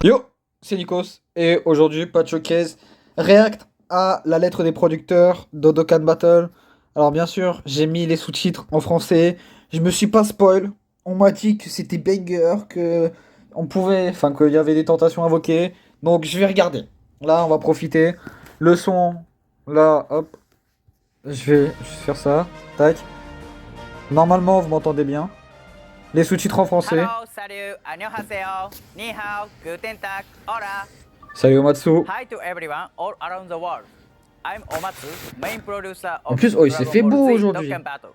Yo, c'est Nikos et aujourd'hui pas de showcase, react à la lettre des producteurs d'Odokan Battle. Alors bien sûr, j'ai mis les sous-titres en français, je me suis pas spoil, on m'a dit que c'était banger, que on pouvait, enfin qu'il y avait des tentations invoquées, donc je vais regarder. Là, on va profiter. Le son, là, hop, je vais juste faire ça, tac. Normalement, vous m'entendez bien. Les sous-titres en français. Hello, salut, annyeonghaseyo, ni hao, guten tag, hola. Salut Omatsu. Hi to everyone all around the world. I'm Omatsu, main producer of En plus, oh, il s'est Dragon fait Ball beau Z aujourd'hui. Dokkan Battle.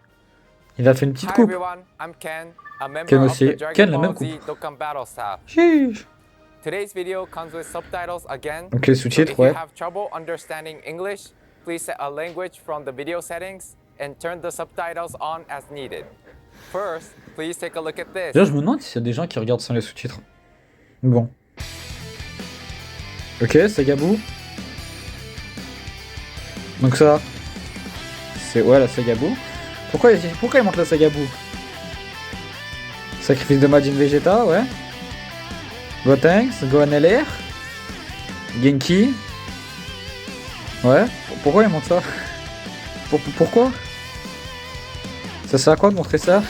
Il a fait une petite Hi coupe. everyone, I'm Ken, a member Ken of aussi. the Dragon Ken, la Ball même Z coupe. Dokkan Battle staff. Chiche. Today's video comes with subtitles again. Donc les So sous-titres, if you ouais. have trouble understanding English, please set a language from the video settings and turn the subtitles on as needed. First, please take a look at this. D'ailleurs, je me demande s'il y a des gens qui regardent sans les sous-titres. Bon. Ok, Sagabou. Donc ça, c'est ouais la Sagabou. Pourquoi il manque la Sagabou? Sacrifice de Majin Vegeta, ouais. Gotenks, Gohan LR. Genki. Ouais. Pourquoi il manque ça? Pourquoi? Ça sert à quoi de montrer ça?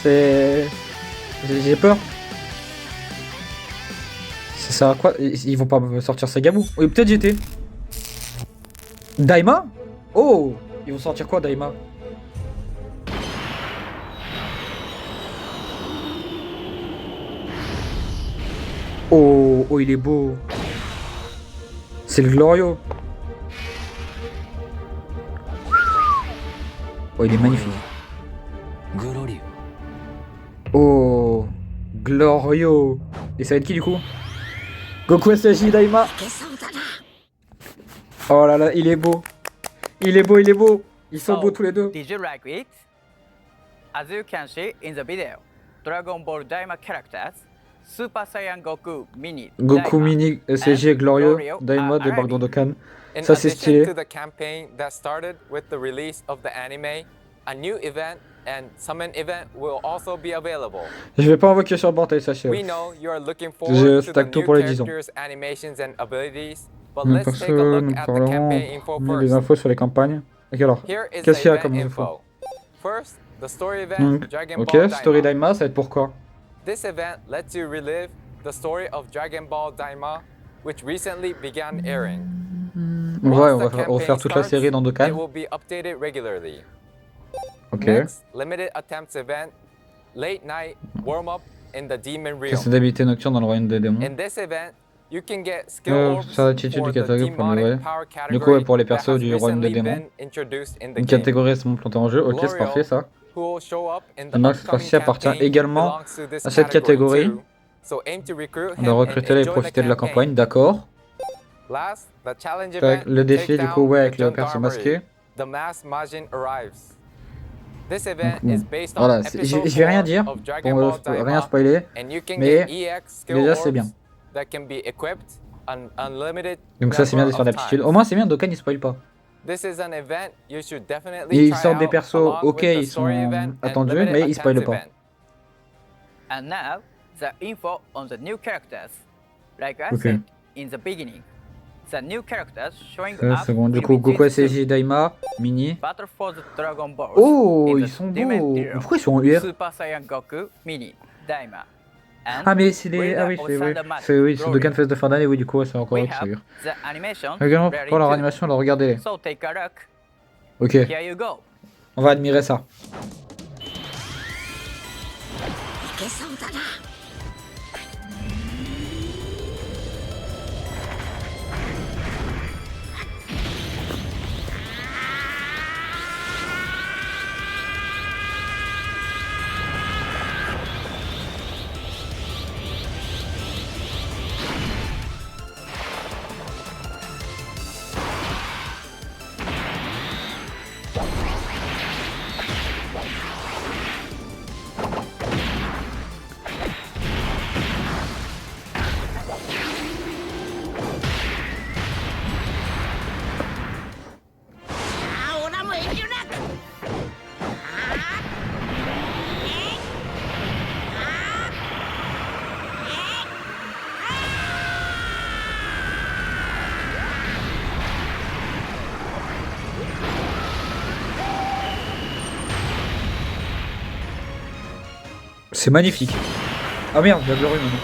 C'est... J'ai peur. Ça sert à quoi? Ils vont pas sortir Sagabou. Oui, peut-être GT. Daima? Oh! Ils vont sortir quoi, Daima? Oh, oh, il est beau. C'est le Glorio. Oh, il est magnifique. Oh, Glorio. Et ça va être qui du coup? Goku SSJ Daima. Oh là là, il est beau. Il est beau, il est beau. Ils sont beaux tous les deux. Did you like it? As you can see in the video, Dragon Ball Daima characters, Super Saiyan Goku Mini, Goku Daima, Mini, SSJ et and Glorio, Glorio Daima are débarque dans arriving. Dokkan. In Ça c'est addition stylé. to the campaign that started with the release of the anime, a new event and summon event will also be available. Je vais pas invoquer sur Bortail, sachez. We know you are looking Je forward to the stack tout new pour les 10 ans. characters, animations and abilities, but Nous let's take a look nous at the parlerons campaign info des first. infos sur les campagnes. Ok alors, Here is qu'est-ce the qu'il y a event comme info? info. First, the story event Donc, Dragon ok, Ball Story Daima. Daima, ça va être pourquoi? This event lets you relive the story of Dragon Ball Daima, which recently began airing. Ouais, Once on the va refaire toute la campaign série dans starts, It Dokkan. will be updated regularly. Ok. Next, limited attempts event, late night warm-up in the Demon Realm. Précédent d'habilité nocturne dans le royaume des démons. In this event, you can get skill orbs Ça attitude for du the catalogue pour le demonic ouais. power Du coup, ouais, category pour les that persos has du royaume des recently démons. been introduced in the Une game. catégorie est montée en jeu. Ok, c'est Glorio, parfait ça. who will show up in the La marque upcoming spatiale appartient campaign également belongs to this à cette category catégorie. too. So aim to recruit On him doit and recruter là et enjoy the profiter de la campaign. campagne, d'accord. Last, the challenge Tac, event, le défi du coup, Takedown ouais, the avec le perso Gendarmerie. masqué. The masked Majin arrives. This event Donc, bon, is based on voilà, episode je vais rien 4 dire of Dragon pour Ball rien Daima, spoiler, and you can mais get EX skill déjà, c'est bien. orbs that can be equipped an unlimited donc ça c'est bien number d'histoire of d'aptitude. times. Au moins c'est bien, Dokkan il spoil pas. This is an event you should definitely Ils try sortent des out persos, along ok, with the ils sont story event and attendus, limited mais ils spoilent attempts pas. event. And now, the info on the new characters. Like I Ok. said in the beginning, the new characters showing Ça up c'est bon. Du will coup, be Goku these two. SSJ Daima, Mini. Battle for the Dragon Balls. Oh, in ils the sont Demon beaux. Realm. Pourquoi ils sont en UR? Super Saiyan Goku Mini Daima. And Ah mais c'est les... Ah oui, winner of c'est oui. Thundermatch, C'est oui, c'est Glory. Dokkan Fest de fin d'année, oui, du coup, ouais, c'est encore We eux qui sont have UR. the animation Également very pour leur good. animation, alors regardez-les. So take a look. Ok, Here you go. on va admirer ça. C'est magnifique. Ah merde, la glorieux maintenant.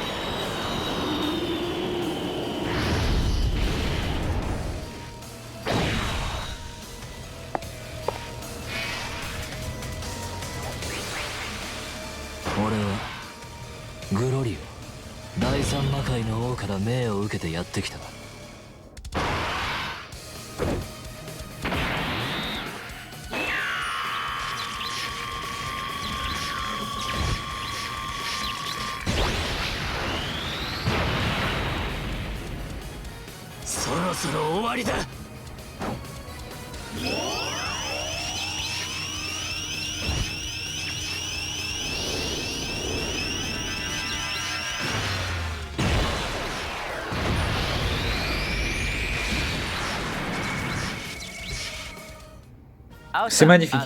C'est magnifique.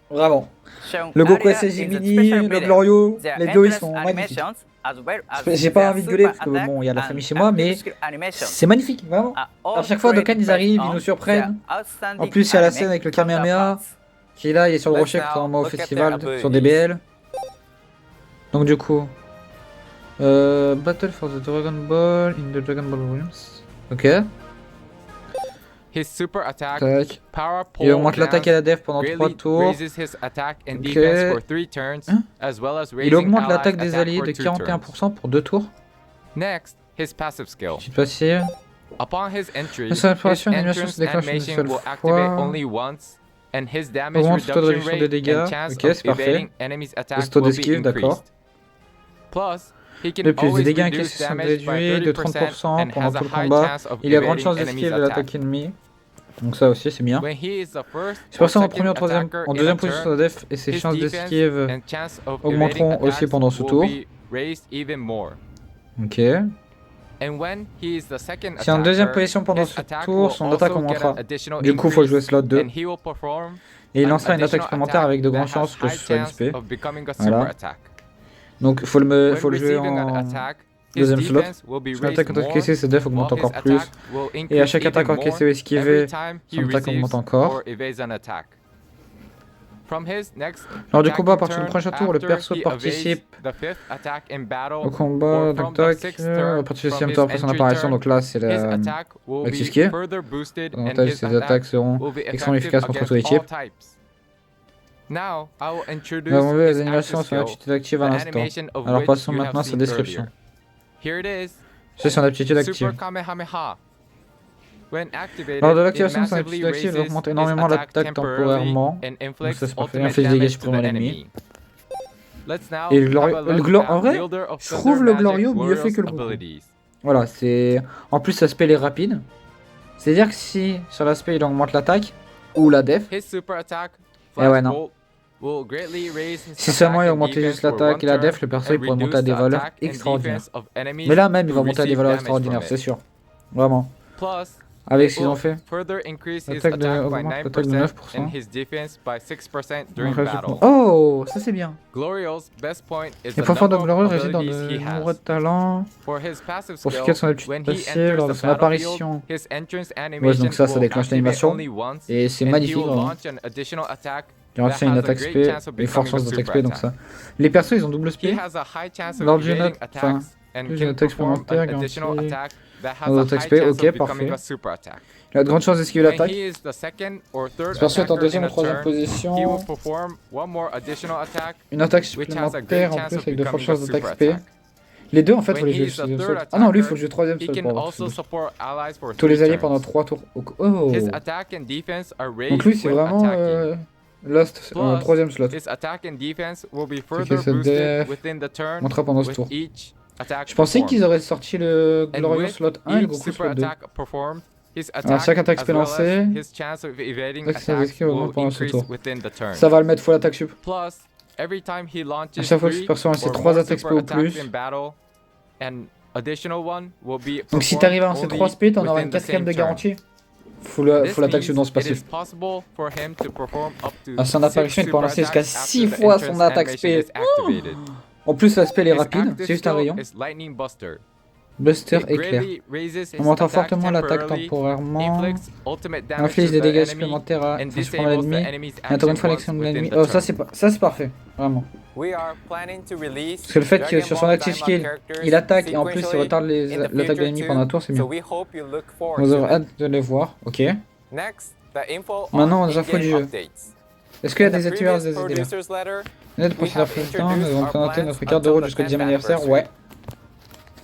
Vraiment. Le Goku SSJ Mini, le Glorio, les deux ils sont magnifiques. J'ai pas envie de gueuler parce que bon, il y a la famille chez moi, mais c'est magnifique, vraiment. À chaque fois, Dokkan ils arrivent, ils nous surprennent. En plus, il y a la scène avec le Kamehameha qui est là, il est sur le rocher contrairement au festival sur DBL. Donc, du coup, Battle for the Dragon Ball in the Dragon Ball Volumes. Ok. His super attack, Tac. power Il augmente l'attaque et la def pendant greatly 3 tours. raises his attack and defense for 3 turns, Hein? as well as Il raising augmente allies' l'attaque des attack alliés for de 2 turns. 41% pour 2 tours. Next, his passive skill. Petite passive. Upon his entry, La seule his apparition d'animation entrance se déclenche une animation seule will fois. activate only once, and his damage Augmente le taux de reduction réduction des rate dégâts. and chance Ok, of c'est parfait. evading enemies' attack taux will be d'esquive, d'accord. increased. Plus, he can De plus, les always dégâts reduce encaissés sont damage by réduits de 30% 30% and pendant has tout le a high combat. chance of Il a grande evading chance enemies' d'esquiver attack. l'attaque ennemie. Donc ça aussi c'est bien. When he is the first C'est pour ça or en premier, en second troisième, attacker en in deuxième a position turn, sur la def et ses his chances defense d'esquive and chance of augmenteront evading aussi attacks pendant ce will tour. be raised even more. Ok. And when he is the second Si en deuxième attacker, position pendant his ce attaque tour, will son attaque also get augmentera. an additional Du coup, faut increase, jouer slot 2. and he will perform Et il an lancera une attaque additional supplémentaire avec de attack grandes that chances has que ce high soit chance XP. of becoming a Voilà. super attack. Donc faut When le jouer receiving an en attack, his deuxième slot. defense will be Son attaque raised more, encaissée, ses def augmentent while his encore plus. attack will Et à increase chaque attaque even encaissée ou more esquivée, every time he son attaque augmente receives encore. or evades an attack. From his next Lors du attacking combat, à partir du turn, prochain tour, le after perso he participe evades the fifth attack in battle, au combat, or tac from the tac, sixth à turn, partir du from 6ème his tour après son entry apparition, turn, donc là c'est his la attack will l'axe be skill. further boosted and L'avantage his ses attaques seront will be extrêmement effective efficaces contre against tous les all types. types. Now, I will introduce Nous avons vu les his animations active sur skill, l'aptitude active the à l'instant. animation of Alors which passons you have maintenant à sa seen description. earlier. Here it is. C'est son aptitude Super active. Kamehameha. When activated, Lors de it l'activation de son massively aptitude active, il raises augmente his énormément attack l'attaque temporarily temporairement. and Donc inflicts ça c'est parfait, ultimate inflige des dégâts damage to the supplémentaires à l'ennemi. enemy. Let's now Et le have Glorio, a look en at vrai, Wielder of je Thunder trouve le Magic Glorio mieux fait Glorio's que le Goku. abilities. Voilà, c'est... En plus l'aspect il est rapide. C'est-à-dire que si sur l'aspect il augmente l'attaque, ou la def, His super attack, Eh ouais, Flash non. Bolt, will greatly raise his si seulement il attack and augmentait defense juste for l'attaque one et la turn def, le perso il and pourrait monter à reduce des the valeurs attack and extraordinaires. defense of enemies Mais là même il who va monter à des receive valeurs damage from extraordinaires, it. c'est sûr. Vraiment. Plus, Avec it ce qu'ils ont will fait. further increase his L'attaque de- attack by augmente l'attaque de 9% 9%. and his defense by 6% during Donc, battle. oh, ça c'est bien. Glorio's best point is Les the points forts de number Glorio of résident dans abilities de he nombreux has. talents. For his passive Pour ce skill, qui est de son aptitude when he passive, enters lors de the son battlefield, apparition. his entrance Ouais, animation donc ça will déclenche activate l'animation. only once, Et c'est and he magnifique will vraiment. launch an additional attack Il y aura that une has a attaque great SP chance of et forte becoming a chance d'attaque super SP, donc attack. ça. Les persos ils ont double He SP. has a high chance of Lors d'une evading attaque, enfin, attacks and plus d'une can attaque perform supplémentaire an additional garantie. attack that has Dans a notre high XP, chance ok, of becoming parfait. a super attack. Il a de grandes chances d'esquiver When l'attaque. he is the second or third Ce perso est en attacker deuxième in ou a troisième turn, he will position. perform one more additional attack Une attaque which has a supplémentaire great en chance plus of avec de fortes becoming a chances d'attaque super SP. attack. Les deux en fait, faut When les he jouer is sur the le third slot. Ah non, lui il attacker, faut jouer troisième he slot can pour also support allies for tous les 3 alliés pendant turns. 3 tours. Oh. His attack and defense are raised Donc lui c'est when vraiment attacking. Lost Plus, troisième slot. His attack and defense will be que further cette boosted def within the turn montera pendant ce with tour. each attack Je pensais performed. qu'ils auraient sorti le And Glorio with slot 1 et le each Goku super slot 2. attack performed, his Alors, chaque attaque as well as lancée, his chance of evading chaque attacks esquive will augmente pendant ce increase tour. within the turn. Ça va le mettre full attaque sup. Plus, every time he launches À chaque fois que ce 3 perso a ses or 3 more attaques super SP ou attacks plus. in battle, an additional one will be Donc si performed t'arrives à lancer only 3 SP, t'en auras within une the quatrième same de turn. garantie. Full This attaque sup means dans ce it is passif. possible for him to perform up to À son 6 apparition, il peut en super lancer jusqu'à attacks after 6 the fois entrance son attaque animation SP. is activated. En plus l'aspect il est His rapide, active c'est juste un skill rayon. is Lightning Buster. Buster It éclair. greatly raises its Augmentant attack fortement l'attaque temporarily, temporairement. inflicts ultimate damage Inflige to des the dégâts enemy, supplémentaires à and transformer disables the l'ennemi. enemy's Et encore une fois action l'action de once l'ennemi. within Oh, the turn. ça c'est parfait. Vraiment. We are planning to release Parce que le fait que Dragon sur son Ball active Daima skill, characters il attaque et en plus il sequentially retarde in the l'attaque de l'ennemi future pendant un too, tour, c'est so bien. we hope you look forward Nous to avons it. hâte de les voir. Ok. Next, the info Maintenant, on les infos du in-game jeu. updates. Est-ce qu'il y a In the des activateurs previous des délires? producer's letter, Net we procédure have président, nous introduced avons our présenté plans notre carte de route until jusqu'au the 10e 10th anniversaire. anniversary. Ouais.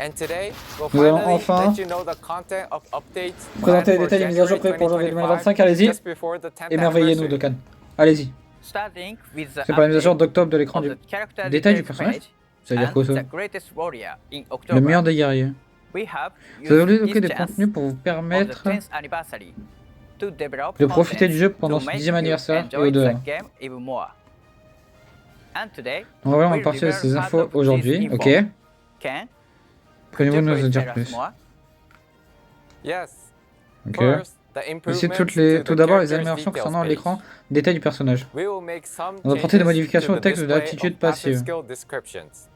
And today, we'll Nous allons finally enfin let you know the content of updates présenter les planned for détails des mises à jour January prévues pour janvier 2025, 2025. Allez-y. just before the 10th Émerveillez-nous, anniversary. Dokkan. Allez-y. Starting with the C'est pas la mise à jour update d'octobre de l'écran of du the character détail du details personnage. page Ça veut dire and quoi ça? the greatest warrior in Le October. meilleur des guerriers. We have Vous avez used débloqué this des chance contenus pour vous of the permettre 10th anniversary to develop de profiter content du jeu pendant to ce make 10e you anniversaire et enjoy au-delà. the game even more. And today, On va vraiment we'll partir de reveal ces part infos of this aujourd'hui. info. Ok. Can Prévenez-vous de you nous en please dire tell us plus. more? Yes. Ok. First, the Voici improvements tout to the d'abord les character's améliorations details concernant page. l'écran détail du personnage. We will make some On va apporter des changes modifications to au the texte de display l'aptitude of passive passive. skill descriptions.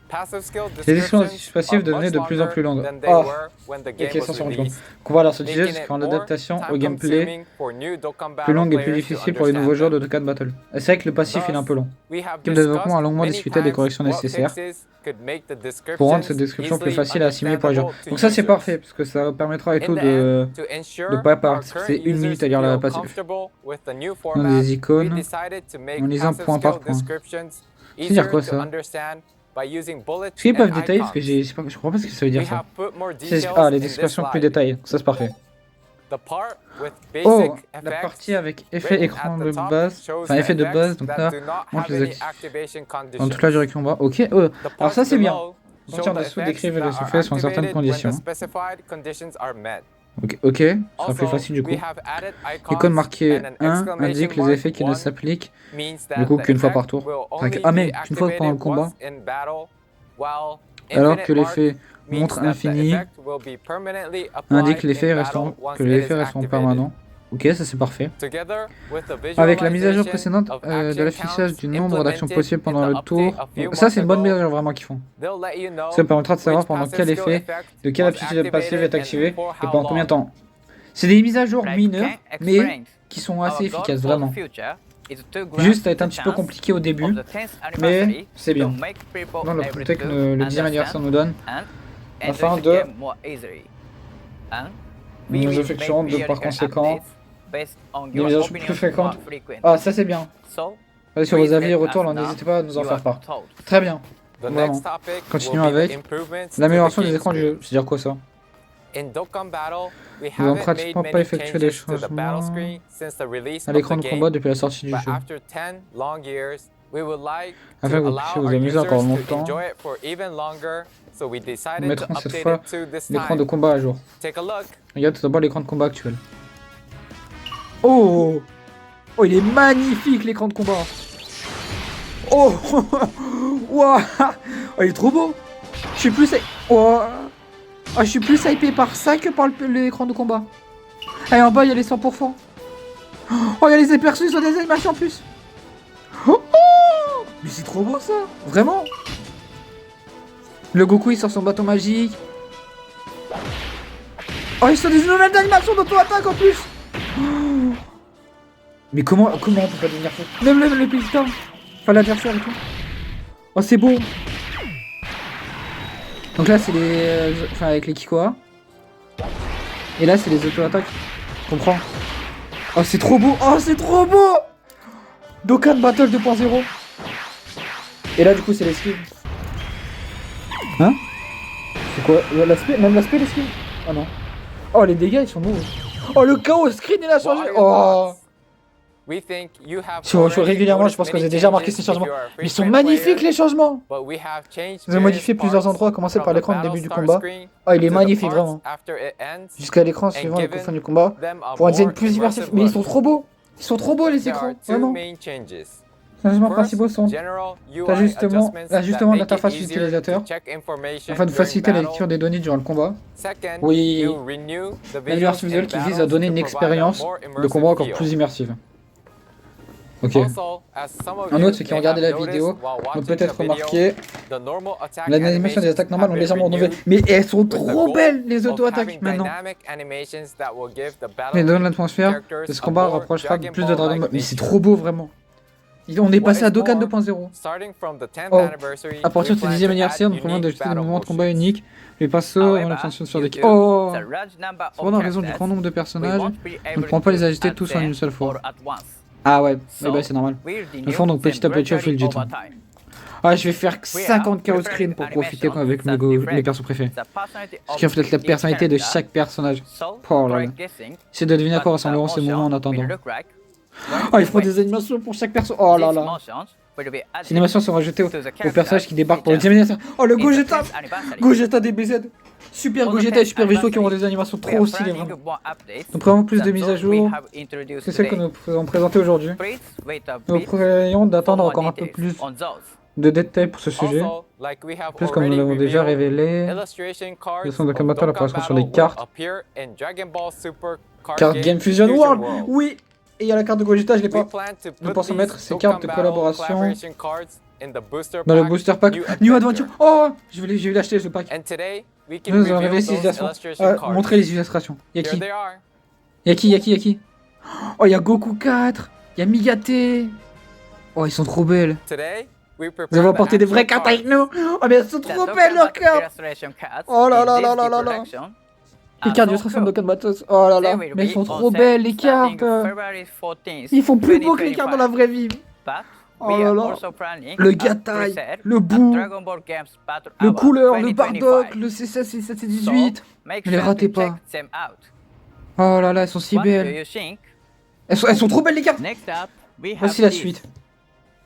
Passive skill Les descriptions descriptions passives are devenaient much de plus en plus longer longues. than they Oh. were when the Ok, game ça was s'en rend compte. released, Combat à la sortie du jeu, making ce it qui rend more l'adaptation au time gameplay consuming for new Dokkan plus Battle longue et plus players to difficile pour les nouveaux understand joueurs de them. Dokkan Battle. Et c'est vrai que le passif il est un peu long. We have L'équipe de développement a discussed longuement many discuté des times corrections what nécessaires fixes could make the pour rendre descriptions cette description plus easily facile à assimiler pour les joueurs. understandable to Donc ça c'est users. parfait, parce que ça permettra et In tout the de end, to ensure de pas our passer current une minute users à lire la feel passif. comfortable with the new Dans format, des we icônes, decided to make en lisant passive point skill par point. descriptions dire easier quoi, to ça? understand by using bullets Est-ce qu'ils peuvent and détailler parce que icons. je comprends pas ce que ça veut dire We ça. have put more C'est- details Ah, les in this descriptions plus slide. détaillées, ça c'est parfait. The part with basic Oh, la effects partie avec effet written écran at de the top base, shows enfin the effet de effects base, donc that là, do not montre have les any actifs activation dans toute conditions. la durée du combat. Ok, The alors parts ça c'est bien. below Les show parties en the dessous effects décrivent that les are effets sous certaines activated when conditions. the specified conditions are met. Ok, ce sera plus Also, facile du coup. we have added icons L'icône marquée and an 1 exclamation indique les mark effets qui ne 1 s'appliquent means du that coup the qu'une fois par effect tour. will Enfin, only ah be mais qu'une fois pendant le activated combat, once in battle, while alors infinite que mark l'effet means montre that the infini effect will be permanently applied indique l'effet in restant, battle once que it les is effets resteront activated. permanents. Ok, ça c'est parfait. Together with the Avec la mise à jour visualization précédente of de action l'affichage counts du nombre d'actions implemented possibles in pendant the le update tour, a few ça c'est une bonne months mise ago, à jour vraiment qu'ils font. they'll let you know Ça permettra de savoir which pendant passive quel skill effet, effect de quelle was aptitude passive est activated activée and for et how pendant combien de long. temps. C'est des mises à jour Like mineures, Ken mais explained, qui sont our assez goal efficaces, for the vraiment. future is to grant Juste à être un the petit peu chance compliqué au of début, the 10th mais anniversary c'est bien. to make people Dans able l'opportunité que to le 10e understand anniversaire nous donne, and afin enjoy the de game more easily. And we nous will effectuerons make de par periodical conséquent updates based on des your mises à jour opinions plus fréquentes. more frequently. Ah, ça c'est bien. So, Allez sur vos please avis et let retours, us alors know n'hésitez pas à nous en you faire are part. told. Très bien. The Vraiment. next topic Continuons will be the avec improvements to the l'amélioration des game écrans du jeu. screen. C'est-à-dire quoi ça? In Dokkan Battle, we Nous n'avons haven't pratiquement made pas many effectué des changes to the battle changements screen since the release à of l'écran the de game, combat depuis la sortie du but jeu. after 10 long years, we would like to Afin que vous allow puissiez vous our amuser users encore to longtemps, enjoy it for even longer, so we nous decided to mettrons cette update fois it to this l'écran de time. combat à jour. Take a look. Regarde tout d'abord l'écran de combat actuel. Oh! Oh, il est magnifique l'écran de combat! Oh! Ouah! Oh, il est trop beau! Je suis plus... Oh! Ah, je suis plus hypé par ça que par l'écran de combat. Allez, en bas, il y a les 100%. Oh, il y a les aperçus, ils ont des animations en plus. Oh! Mais c'est trop beau ça! Vraiment! Le Goku, il sort son bâton magique. Oh, ils sont des nouvelles animations d'auto-attaque en plus! Oh. Mais comment on peut pas devenir fou? Même le paysan, enfin l'adversaire et tout. Oh, c'est beau! Donc là, c'est les... Enfin, avec les Kikoa. Et là, c'est les auto-attaques. Comprends? Oh, c'est trop beau! Oh, c'est trop beau! Dokkan Battle 2.0. Et là, du coup, c'est les skills. Hein? C'est quoi? L'aspect? Même l'aspect, les skills? Oh non. Oh, les dégâts, ils sont beaux. Oh, le chaos screen, il a What changé. are your Oh! thoughts? We think you have Si on joue already régulièrement, je noticed pense que vous many avez déjà remarqué changes ces if changements. you are a Mais ils sont frequent magnifiques player, les changements! but we have changed Vous avez modifié various plusieurs parts endroits, à commencer par from l'écran the de début du battle combat. start screen Oh, il est to the magnifique, parts vraiment. after it ends, Jusqu'à l'écran suivant et given fin du combat. them a Pour un design more plus immersif. immersive Mais ils look. sont trop beaux! Ils sont trop beaux les There are écrans, two vraiment. main changes. Les changements First, principaux sont general UI l'ajustement adjustments de that l'interface make it utilisateur easier to check information afin de during faciliter la battle. lecture des données durant le combat. Second, Oui. you renew the L'amélioration visuals visuelle in qui vise à battles donner to une provide a expérience more de immersive combat encore feel. plus immersive. Ok. Also, as some of Un you autre, ceux qui ont may regardé have la noticed vidéo while ont watching peut-être the video, remarqué the normal attack l'animation des animations attaques normales have ont been légèrement renouvelé. renewed Mais elles sont with the trop goal belles, les of auto-attaques having maintenant. dynamic animations that will give the Mais battle dans l'atmosphère characters de ce a combat more rapprochera Dragon plus de Dragon Ball. Ball-like Mais c'est nature. trop beau, vraiment. On est What passé à is Dokkan more, 2.0. starting from the 10th Oh, anniversary, à partir we de ce plan 10e to add anniversaire, nous prévoyons unique d'ajouter des battle moments de combat motions. uniques. Les pinceaux, However, on l'attention sur due des... to Oh, the large number of cependant, en raison du characters, grand nombre de we personnages, won't be on ne able pourra pas les to ajouter add tous en them une seule fois. all at once. Ah ouais, So, bah c'est normal. we'll Ils renew font donc them petit à petit au fil du gradually temps. over time. Ah, je vais faire We 50 are chaos preparing screens pour profiter animations avec that mes reflect persos préférés. the personality Ce of qui reflète la each personnalité de character. chaque personnage. So, Oh là try là. guessing J'essaie de deviner à what quoi the ressembleront ces motion mouvements en will attendant. look like. Oh, ils font des animations pour chaque perso. Oh là These là. motions will be added Ces animations sont rajoutées to the aux characters personnages qui débarquent pour le featured 10e anniversaire. Oh, le in the Gogeta 10th anniversary. Gogeta DBZ. Super For the Gogeta et 10th Super Vegito qui auront anniversary, des animations we are trop stylées, planning vraiment. more updates Nous prévoyons plus de than mises à those we jour have introduced que celles que today. nous avons présentées aujourd'hui. Please wait a Nous bit prévoyons for d'attendre more encore un peu details plus on those. de détails pour ce sujet. Also, like we have Plus comme nous already l'avons déjà revealed, révélé, illustration cards le son de of Dokkan Battle Dokkan apparaîtront sur Battle des cartes. will appear in Dragon Ball Super Card Carte Game Fusion World. World. Oui. Et il y a la carte de Gogeta, je l'ai We pas. plan to Nous put pensons these mettre ces Dokkan cartes de Battle collaboration collaboration cards in the booster dans le pack, booster pack New Adventure. Oh, je vais l'acheter ce pack. And today, we can Nous allons reveal révéler ces those illustrations. illustration cards. Montrer les illustrations. Y'a Here qui? they are. Y'a qui? Oh, y'a Goku 4. Y'a Migate. Oh, ils sont trop belles. Today, we Nous prepare avons the apporté des vraies actual cartes avec cards. nous. Oh, mais elles sont The trop Dokkan belles leurs Battle cartes. illustration cards Oh là in là this là là là là. production Les are cartes so d'illustration de cool. Dokkan Battles. Oh là là. They will Mais elles be sont on trop sale belles les starting cartes. February 14th, Ils font plus beau que les cartes dans la 2025. vraie vie. But Oh we là are là. also planning Le a Gatai, preset le at Boo, Dragon Ball Games Battle le Hour Couleur, le 2025. Bardock, le C16, C7, C18. So, make Ne les sure ratez to pas. check them out. Oh là là, elles sont si What do belles. you think? Elles sont trop belles les cartes. Next up, we have Voici la this. suite.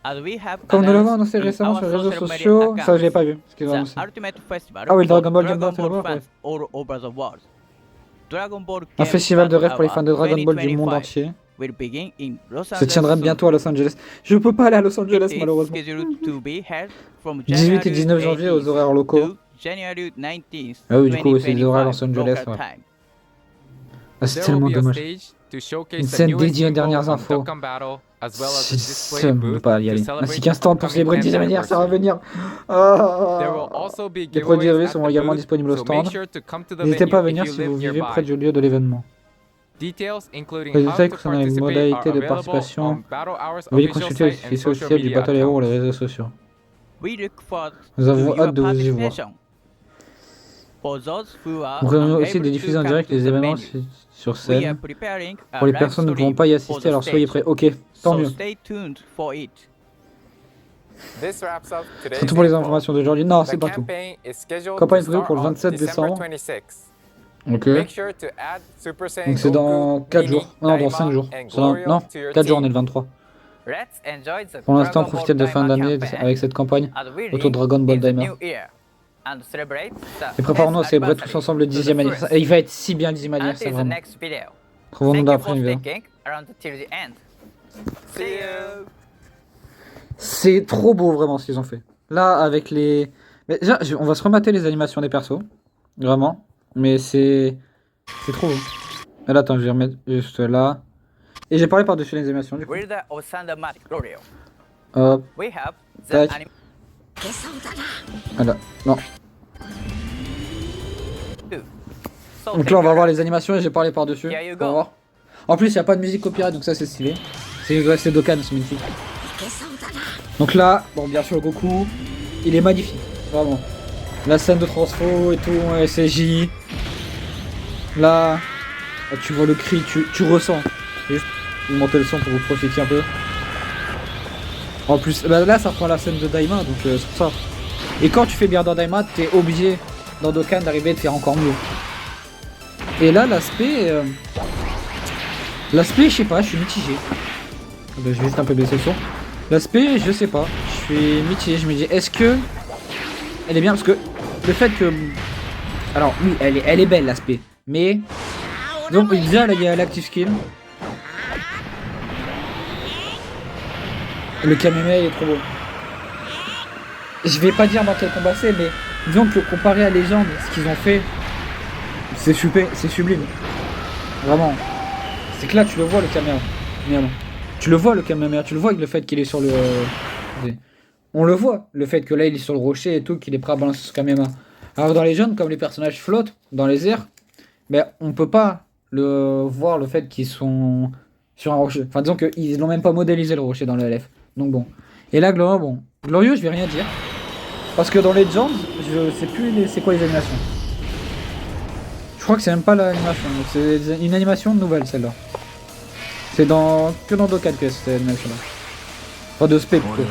As we have Comme nous l'avons announced annoncé in récemment our sur les réseaux social media sociaux, accounts, ça je l'ai pas vu, ce qu'ils ont the annoncé. Ultimate Festival Ah oui, for Dragon Ball Game Battle Ball Hour, fans all over the world. Dragon Ball Un Game festival de Battle rêve pour les fans de Hour Dragon Ball du monde 2025 entier. will begin in Los Se Angeles tiendra soon. bientôt à Los Angeles. Je peux pas aller à Los Angeles It is malheureusement. scheduled to be held from 18 et 19 January janvier aux 18th horaires locaux. to January 19th, Ah oui, du coup, c'est les horaires 2025 Los Angeles, local ouais. time. Ah, c'est There tellement will be a dommage. stage to showcase Une the scène newest dédiée aux info dernières from infos. Dokkan Battle, as well as a C'est display seum de booth pas y to aller. celebrate Ainsi qu'un stand pour the célébrer le upcoming 10e 10th anniversaire à anniversary. venir. There will Ah. also be Les produits giveaways dérivés at seront the également booth, disponibles au so stand. make sure to come to the N'hésitez pas à venue venir if si you vous live vivez près nearby. du lieu de l'événement. Details including Les how détails to concernant les participate modalités are de available participation, on Battle Hour's veuillez official consulter le site and site social officiel du media Battle Hero ou les accounts. réseaux sociaux. We look forward Nous to avons your hâte de vous y voir. participation. For those who are Nous prévoyons aussi unable de to diffuser en come direct to les the événements venue, sur we are scène. preparing a Pour les live personnes ne pouvant stream pas y for assister, the alors soyez stage. prêts. Ok, tant So mieux. stay tuned for it. This wraps up today's C'est tout pour les info. informations d'aujourd'hui. Non, c'est The pas tout. campaign is scheduled Campagne to prévue start pour le on 27 December décembre. 26th. Ok. Make sure to add Super Saiyan Donc c'est dans Goku, 4 Mini, jours. Non, dans Daima, 5 jours. and C'est dans- Glorio Non, to your 4 jours, on est team. le 23. Let's enjoy the Pour l'instant, Dragon profitez de Ball fin Daima d'année campaign avec cette campagne as we autour de ring Dragon Ball in the Daima. new year and celebrate the Et préparons-nous à 10th célébrer tous anniversary ensemble le to the 10e anniversaire. Et il va être si bien le 10e anniversaire, Until the vraiment. next video. Trouvons-nous Thank dans you la for prochaine vidéo. sticking around till the end. See you. C'est trop beau vraiment ce qu'ils ont fait. Là avec les... Mais déjà, on va se remater les animations des persos. Vraiment. Mais c'est trop beau. Et là, attends, je vais remettre juste là. Et j'ai parlé par-dessus les animations du coup. We're the Osandamatic Glorio. Hop, We have the tac. Voilà. Non. So Donc là, on va voir les animations et j'ai parlé par-dessus. Here you On va go. voir. En plus, il n'y a pas de musique copyright, donc ça c'est stylé. C'est Dokkan, c'est magnifique. Donc là, bon, bien sûr, Goku, il est magnifique, vraiment. La scène de transfo et tout, SJ. Là, tu vois le cri, tu ressens. Juste, vous montez le son pour vous profiter un peu. En plus, bah là, ça reprend la scène de Daima, donc c'est pour ça. Et quand tu fais bien dans Daima, t'es obligé dans Dokkan d'arriver à te faire encore mieux. Et là, l'aspect, je sais pas, je suis mitigé. Je vais juste un peu baisser le son. L'aspect, je sais pas, je suis mitigé. Je me dis, est-ce que elle est bien, parce que le fait que, alors oui, elle est belle l'aspect, mais donc déjà là, il y a l'active skill. Et le Kamehameha il est trop beau. Je vais pas dire dans quel combat c'est, mais disons que comparé à Légende, ce qu'ils ont fait, c'est super, c'est sublime. Vraiment. C'est que là tu le vois le Kamehameha. Tu le vois le Kamehameha, tu le vois avec le fait qu'il est sur le... On le voit, le fait que là il est sur le rocher et tout, qu'il est prêt à balancer son Kamehameha. Alors dans les jeunes, comme les personnages flottent dans les airs, ben on peut pas voir le fait qu'ils sont sur un rocher. Enfin disons qu'ils l'ont même pas modélisé le rocher dans le LF. Donc bon. Et là Glorieux, bon. Glorieux je vais rien dire. Parce que dans les Legends, je sais plus c'est quoi les animations. Je crois que c'est même pas l'animation, c'est une animation nouvelle celle-là. C'est que dans Dokkan que cette animation-là. Pas de spé plutôt.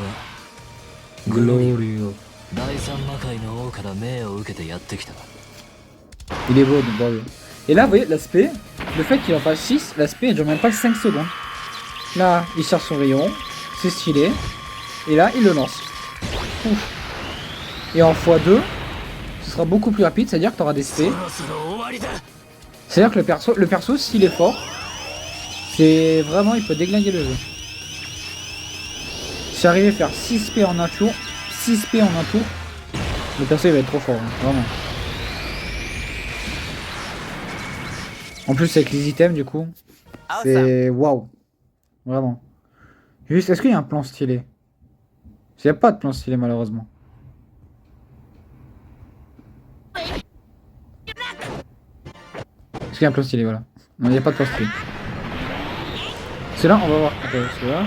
Glorieux. Il est beau, donc bravo. Et là, vous voyez, l'aspect, le fait qu'il en fasse 6, l'aspect il dure même pas 5 secondes. Là, il sort son rayon, c'est stylé. Et là, il le lance. Ouf. Et en x2, ce sera beaucoup plus rapide, c'est-à-dire que tu auras des spé. C'est-à-dire que le perso, s'il est fort, c'est vraiment, il peut déglinguer le jeu. Si j'arrivais à faire 6 spé en un tour, 6 spé en un tour, le perso il va être trop fort, hein, vraiment. En plus avec les items du coup, c'est waouh, vraiment. Juste, est-ce qu'il y a un plan stylé? Il n'y a pas de plan stylé malheureusement. Est-ce qu'il y a un plan stylé, voilà. Non, il n'y a pas de plan stylé. C'est là, on va voir. Okay, là.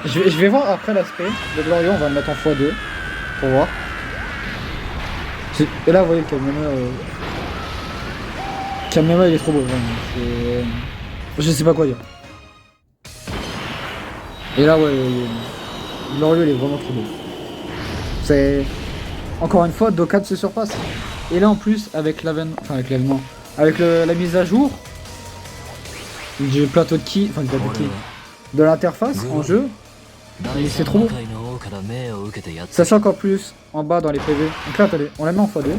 Je vais voir après l'aspect. Le Glorieux, on va le mettre en x2 pour voir. Et là, vous voyez le Kamehameha. Kamehameha, il est trop beau, vraiment. Je sais pas quoi dire. Et là, ouais, le Glorieux, il est vraiment trop beau. C'est. Encore une fois, Dokkan se surpasse. Et là, en plus, avec l'avènement. Enfin, avec l'avènement. Avec la mise à jour du plateau de ki, enfin du plateau de ki, de l'interface en jeu, c'est trop beau. Sachant qu'en plus, en bas dans les PV, donc là attendez, on la met en x2. Vous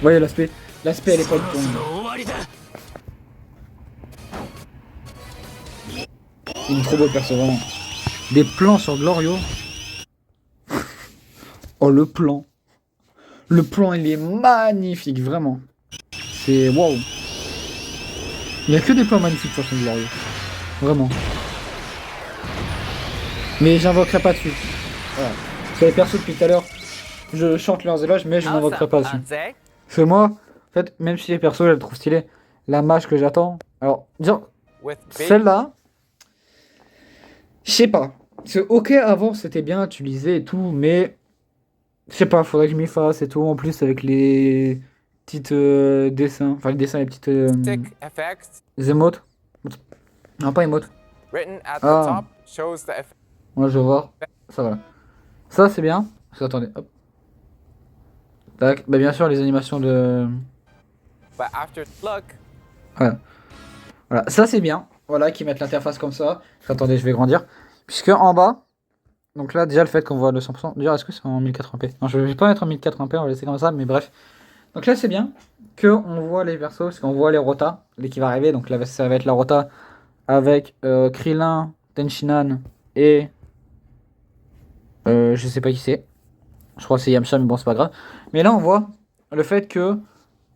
voyez l'aspect elle est pas du tout. Il est trop beau le perso, vraiment. Des plans sur Glorieux. Oh le plan. Le plan il est magnifique, vraiment. C'est waouh. Il n'y a que des plans magnifiques sur son Glorieux. Vraiment. Mais j'invoquerai pas dessus. Voilà. Parce que les persos depuis tout à l'heure, je chante leurs éloges, mais je n'invoquerai pas dessus. Parce que moi, en fait, même si les persos je les trouve stylés, la mage que j'attends. Alors, disons, celle-là, je sais pas. C'est ok avant c'était bien, tu lisais et tout, mais. Je sais pas, faudrait que je m'y fasse et tout, en plus avec les petites dessins, enfin les dessins, les petites émotes. Non, pas émotes. Ah, moi je vais voir, ça va. Ça c'est bien, parce que attendez, hop. Tac, bah bien sûr les animations de... Voilà, voilà. Ça c'est bien, voilà, qu'ils mettent l'interface comme ça. Attendez, je vais grandir. Puisque en bas... Donc là, déjà, le fait qu'on voit le 100%, déjà, est-ce que c'est en 1080p? Non, je vais pas mettre en 1080p, on va laisser comme ça, mais bref. Donc là, c'est bien qu'on voit les persos, parce qu'on voit les rotas, qui va arriver. Donc là, ça va être la rota avec Krillin, Tenshinhan et... je sais pas qui c'est. Je crois que c'est Yamcha, mais bon, c'est pas grave. Mais là, on voit le fait que,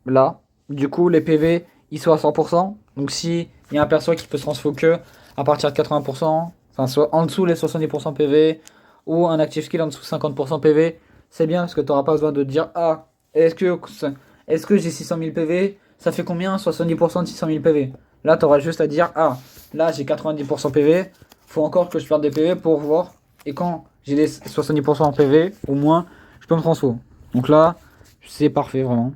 là, du coup, les PV, ils sont à 100%. Donc si il y a un perso qui peut se transfo que à partir de 80%, enfin, soit en dessous les 70% PV, ou un active skill en dessous 50% PV, c'est bien parce que tu n'auras pas besoin de te dire ah, est-ce que j'ai 600 000 PV, ça fait combien 70% de 600 000 PV. Là, tu auras juste à dire ah, là j'ai 90% PV, faut encore que je perde des PV pour voir. Et quand j'ai les 70% en PV, au moins, je peux me transfo. Donc là, c'est parfait vraiment.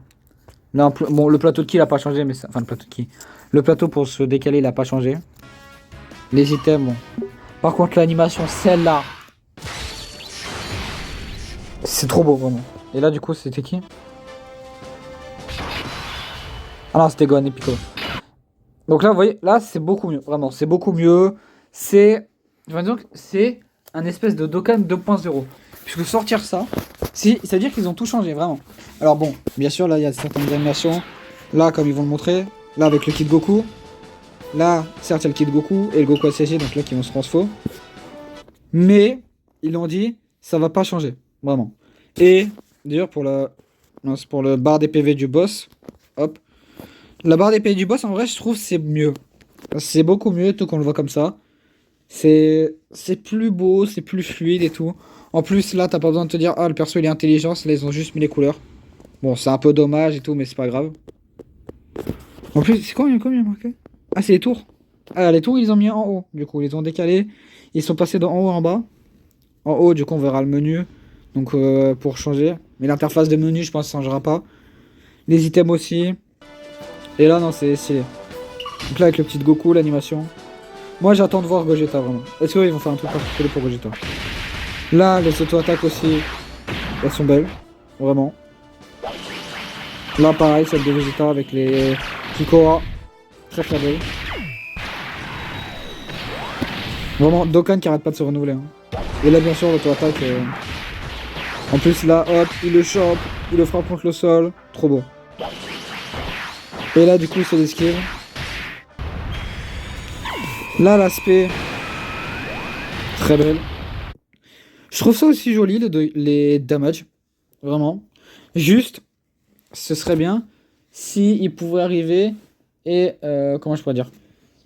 Là, bon, le plateau de ki il a pas changé, mais enfin le plateau de ki. Le plateau pour se décaler, il a pas changé. Les items, bon. Par contre, l'animation, celle-là, c'est trop beau, vraiment. Et là, du coup, c'était qui? Ah non, c'était Gohan et Piccolo. Donc là, vous voyez, là, c'est beaucoup mieux. Vraiment, c'est beaucoup mieux. C'est... Enfin, disons que c'est un espèce de Dokkan 2.0. Puisque sortir ça, ça veut dire qu'ils ont tout changé, vraiment. Alors bon, bien sûr, là, il y a certaines animations. Là, comme ils vont le montrer. Là, avec le kit Goku. Là, certes, il y a le kit Goku et le Goku ACG, donc là, qui vont se transfo. Mais, ils l'ont dit, ça va pas changer. Vraiment. Et, d'ailleurs, pour le bar des PV du boss, hop, La barre des pays du boss, en vrai, je trouve c'est mieux. C'est beaucoup mieux, tout qu'on le voit comme ça. C'est plus beau, c'est plus fluide et tout. En plus, là, t'as pas besoin de te dire, ah, le perso il est intelligent, là, ils ont juste mis les couleurs. Bon, c'est un peu dommage et tout, mais c'est pas grave. En plus, c'est combien marqué? Ah, c'est les tours. Ah, les tours, ils ont mis en haut. Du coup, ils les ont décalés. Ils sont passés d'en haut en bas. En haut, du coup, on verra le menu. Donc, pour changer. Mais l'interface de menu, je pense, ça changera pas. Les items aussi. Et là, non, c'est stylé. Donc là, avec le petit Goku, l'animation. Moi, j'attends de voir Gogeta, vraiment. Est-ce qu'ils vont faire un truc particulier pour Gogeta? Là, les auto-attaques aussi, elles sont belles. Vraiment. Là, pareil, celle de Vegeta avec les Kikoa. Très très belle. Vraiment, Dokkan qui arrête pas de se renouveler. Hein. Et là, bien sûr, l'auto-attaque. En plus, là, hop, il le chope, il le frappe contre le sol. Trop beau. Et là, du coup, c'est l'esquive. Là, l'aspect. Très belle. Je trouve ça aussi joli, les damages. Vraiment. Juste, ce serait bien si il pouvait arriver et. Comment je pourrais dire?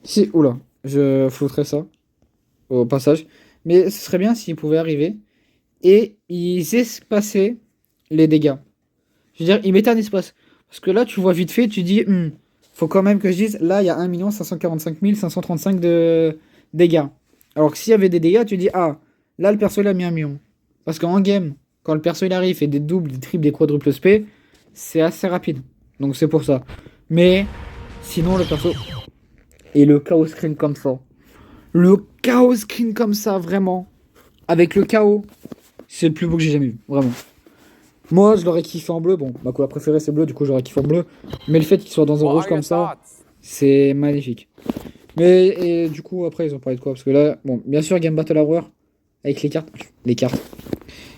Si. Oula, je flouterais ça au passage. Mais ce serait bien s'il pouvait arriver et ils espaçaient les dégâts. Je veux dire, ils mettaient un espace. Parce que là, tu vois vite fait, tu dis, faut quand même que je dise, là, il y a 1 545 535 de dégâts. Alors que s'il y avait des dégâts, tu dis, ah, là, le perso, il a mis 1 million. Parce qu'en game, quand le perso, il arrive, il fait des doubles, des triples, des quadruples SP, c'est assez rapide. Donc c'est pour ça. Mais, sinon, le perso... Et le chaos screen comme ça. Le chaos screen comme ça, vraiment. Avec le chaos, c'est le plus beau que j'ai jamais vu. Vraiment. Moi, je l'aurais kiffé en bleu. Bon, ma couleur préférée, c'est bleu. Du coup, j'aurais kiffé en bleu. Mais le fait qu'il soit dans un What rouge are comme your ça, thoughts? c'est magnifique. Mais, et du coup, après, ils ont parlé de quoi? Parce que là, bon, bien sûr, Game Battle Hour, avec les cartes. Les cartes.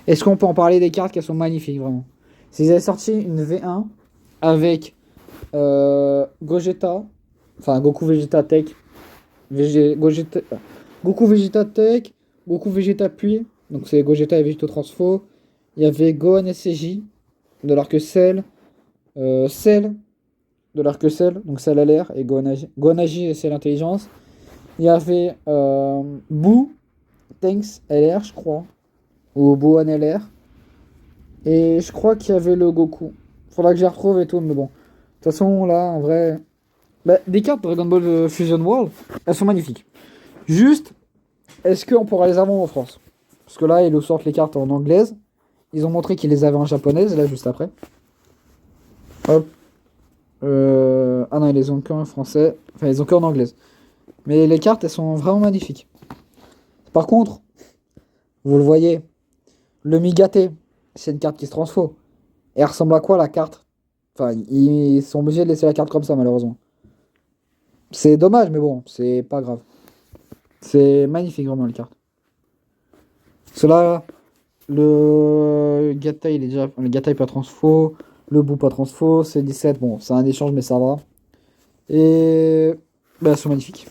Est-ce qu'on peut en parler des cartes qu'elles sont magnifiques, vraiment? S'ils avaient sorti une V1 avec Gogeta, enfin Goku Vegeta Tech, Goku Vegeta Tech, Goku Vegeta Puis, donc c'est Gogeta et Vegeta Transfo. Il y avait Gohan SCJ, de l'arc Cell, Cell, de l'arc Cell, donc Cell LR, et Gohan AJ et Cell Intelligence. Il y avait Boo, Tanks LR, je crois, ou Bohan LR. Et je crois qu'il y avait le Goku. Faudra que je les retrouve et tout, mais bon. De toute façon, là, en vrai... Bah, des cartes Dragon Ball Fusion World, elles sont magnifiques. Juste, est-ce qu'on pourra les avoir en France? Parce que là, ils nous sortent les cartes en anglaise. Ils ont montré qu'ils les avaient en japonaise, là, juste après. Hop. Ah non, ils les ont qu'en français. Enfin, ils ont qu'en anglaise. Mais les cartes, elles sont vraiment magnifiques. Par contre, vous le voyez, le Migate, c'est une carte qui se transfo. Et elle ressemble à quoi la carte? Enfin, ils sont obligés de laisser la carte comme ça, malheureusement. C'est dommage, mais bon, c'est pas grave. C'est magnifique, vraiment, la carte. Cela, le Gata, il est déjà. Le Gata est pas transfo. Le Boo pas transfo. C'est 17. Bon, c'est un échange, mais ça va. Et. Bah, elles sont magnifiques.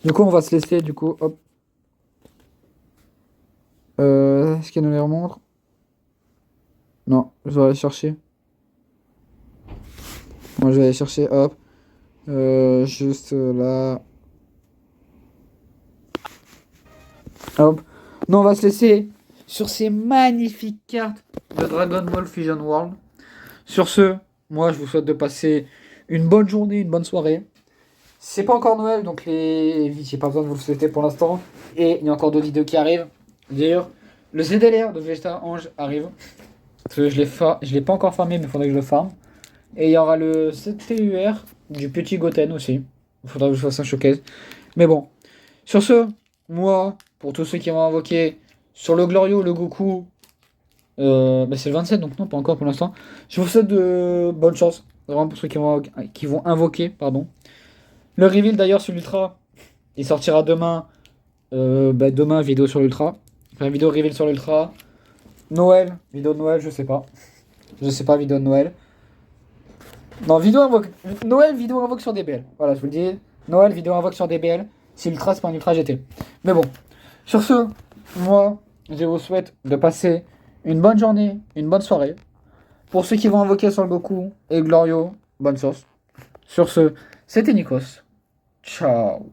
Du coup, on va se laisser, du coup, hop. Est-ce qu'elle nous les remontre? Non, je vais aller chercher. Moi, je vais aller chercher, hop. Juste là. Hop. Non, on va se laisser sur ces magnifiques cartes de Dragon Ball Fusion World. Sur ce, moi, je vous souhaite de passer une bonne journée, une bonne soirée. C'est pas encore Noël, donc j'ai pas besoin de vous le souhaiter pour l'instant. Et il y a encore d'autres vidéos qui arrivent. D'ailleurs, le ZLR de Vegeta Ange arrive. Parce que je l'ai pas encore farmé, mais il faudrait que je le farme. Et il y aura le CTUR du petit Goten aussi. Il faudra que je fasse un showcase. Mais bon. Sur ce, moi, pour tous ceux qui vont invoquer sur le Glorio, le Goku, bah c'est le 27, donc non, pas encore pour l'instant. Je vous souhaite de bonne chance. Vraiment pour ceux qui vont invoquer, pardon. Le reveal d'ailleurs sur l'Ultra, il sortira demain. Demain, vidéo sur l'Ultra. Enfin, vidéo reveal sur l'Ultra. Noël, vidéo de Noël, je sais pas. Je sais pas, vidéo de Noël. Non, vidéo invoque. Noël, vidéo invoque sur DBL. Voilà, je vous le dis. Noël, vidéo invoque sur DBL. Si l'Ultra, c'est pas un Ultra GT. Mais bon. Sur ce, moi, je vous souhaite de passer une bonne journée, une bonne soirée. Pour ceux qui vont invoquer sur le Goku et Glorio, bonne chance. Sur ce, c'était Nikos. Ciao.